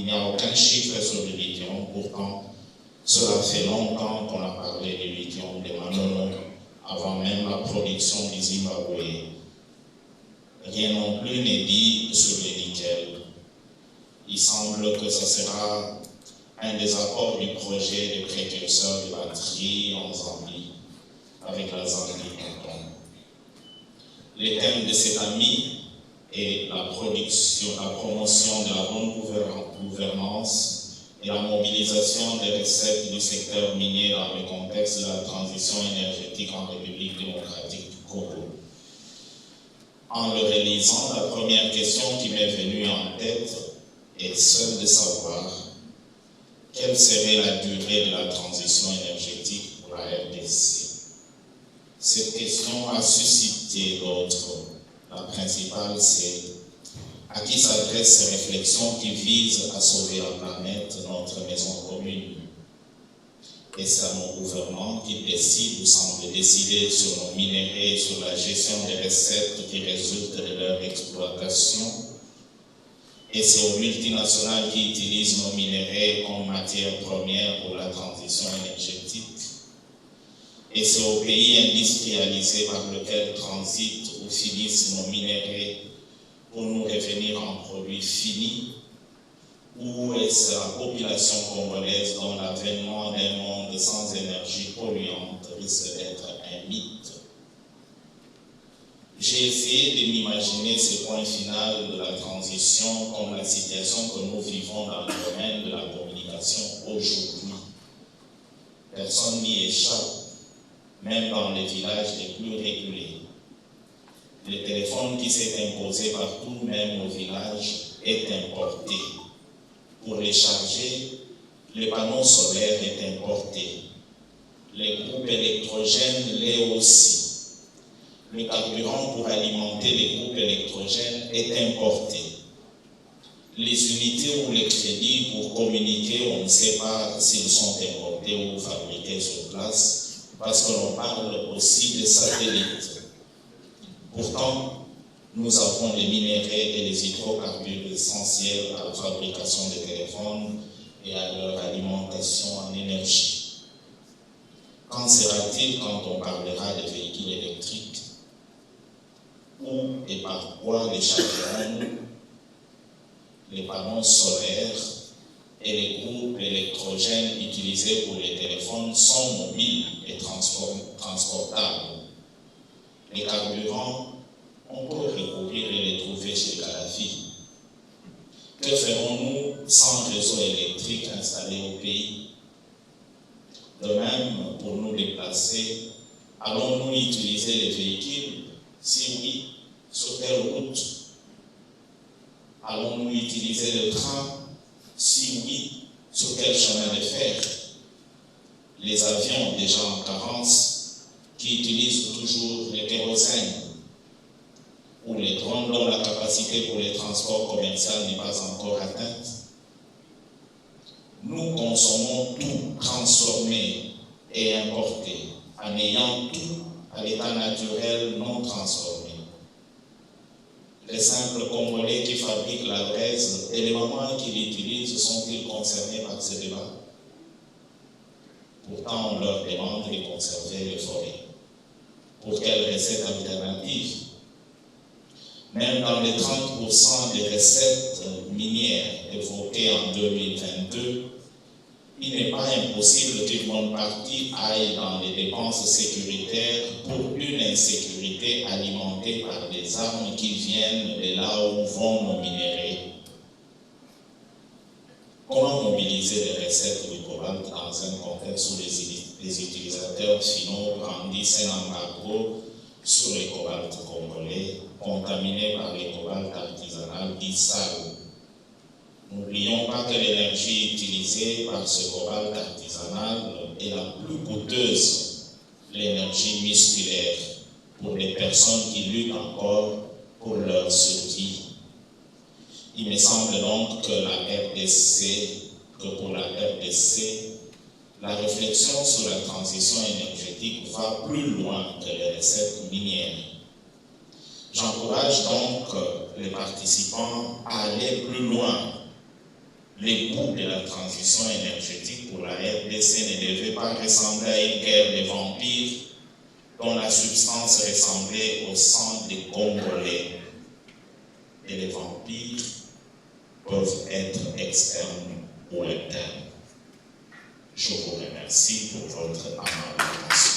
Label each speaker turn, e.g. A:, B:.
A: Il n'y a aucun chiffre sur le lithium, pourtant, cela fait longtemps qu'on a parlé du lithium de Manono, avant même la production du Zimbabwe. Rien non plus n'est dit sur le nickel. Il semble que ce sera un des apports du projet de précurseur de batterie en Zambie, avec la Zambie. Le thème de cet ami est la promotion de la bonne gouvernance et la mobilisation des recettes du secteur minier dans le contexte de la transition énergétique en République démocratique du Congo. En le réalisant, la première question qui m'est venue en tête est celle de savoir quelle serait la durée de la transition énergétique pour la RDC. Cette question a suscité d'autres. La principale, c'est à qui s'adressent ces réflexions qui visent à sauver la planète, notre maison commune. Est-ce à nos gouvernants qui décident ou semblent décider sur nos minéraux, sur la gestion des recettes qui résultent de leur exploitation? Et c'est aux multinationales qui utilisent nos minéraux comme matière première pour la transition énergétique? Et c'est aux pays industrialisés par lesquels transitent ou finissent nos minéraux pour nous revenir en produits finis? Ou est-ce la population congolaise dont l'avènement d'un monde sans énergie polluante risque d'être un mythe? J'ai essayé de m'imaginer ce point final de la transition comme la situation que nous vivons dans le domaine de la communication aujourd'hui. Personne n'y échappe, même dans les villages les plus reculés. Le téléphone qui s'est imposé partout, même au village, est importé. Pour les charger, le panneau solaire est importé. Les groupes électrogènes l'est aussi. Le carburant pour alimenter les groupes électrogènes est importé. Les unités ou les crédits pour communiquer, on ne sait pas s'ils sont importés ou fabriqués sur place, parce que l'on parle aussi de satellites. Pourtant, nous avons les minéraux et les hydrocarbures essentiels à la fabrication des téléphones et à leur alimentation en énergie. Qu'en sera-t-il quand on parlera des véhicules électriques? Où et par quoi les chargerons-nous? Les panneaux solaires et les groupes électrogènes utilisés pour les téléphones sont mobiles et transportables. Les carburants, on peut recourir et les trouver chez Kadhafi. Que ferons-nous sans réseau électrique installé au pays? De même, pour nous déplacer, allons-nous utiliser les véhicules? Si oui, sur quelle route? Allons-nous utiliser le train? Si oui, sur quel chemin de fer? Les avions déjà en carence qui utilisent toujours le kérosène, ou les drones dont la capacité pour les transports commerciaux n'est pas encore atteinte. Nous consommons tout transformé et importé, en ayant tout à l'état naturel non transformé. Les simples Congolais qui fabriquent la braise et les mamans qui l'utilisent sont-ils concernés par ce débat? Pourtant, on leur demande de conserver les forêts. Pour quelles recettes alternatives? Même dans les 30% des recettes minières évoquées en 2022, il n'est pas impossible qu'une bonne partie aille dans les dépenses sécuritaires pour une insécurité alimentée par des armes qui viennent de là où vont nos minéraux. Comment mobiliser les recettes du cobalt dans un contexte où les utilisateurs finaux brandissent un embargo sur les cobaltes congolais contaminés par les cobaltes artisanales dites sales? N'oublions pas que l'énergie utilisée par ce cobalt artisanal est la plus coûteuse, l'énergie musculaire, pour les personnes qui luttent encore pour leur survie. Il me semble donc que pour la RDC, la réflexion sur la transition énergétique va plus loin que les recettes minières. J'encourage donc les participants à aller plus loin. le goût de la transition énergétique pour la RDC ne devait pas ressembler à une guerre de vampires dont la substance ressemblait au sang des Congolais. Et les vampires peuvent être externes ou internes. Je vous remercie pour votre amable attention.